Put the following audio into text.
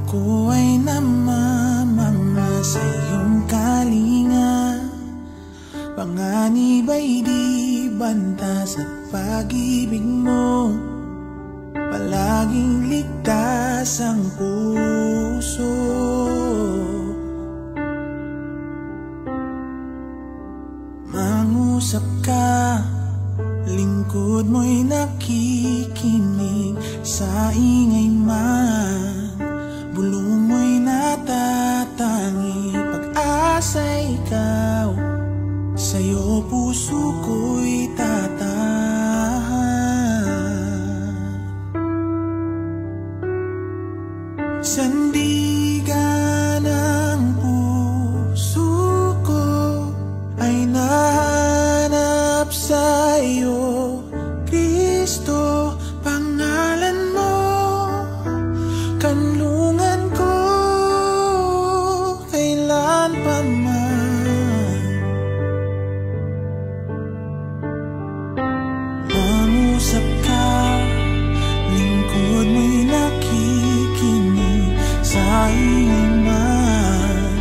Ako ay namamanga sa iyong kalinga. Panganib ay di banta sa pag-ibig mo. Palaging ligtas ang puso. Mangusap ka, lingkod mo'y nakikinig. Sa ingay man, bulong mo'y natatangi. Pag-asa'y ikaw, sa'yo puso ko'y tatahan. Sandigan ng puso ko ay nahanap sa'yo, Kristo. Pangalan mo, kanlungan ko, kailan pa man. Mangusap ka, lingkod mo'y nakikinig. Sa ingay man,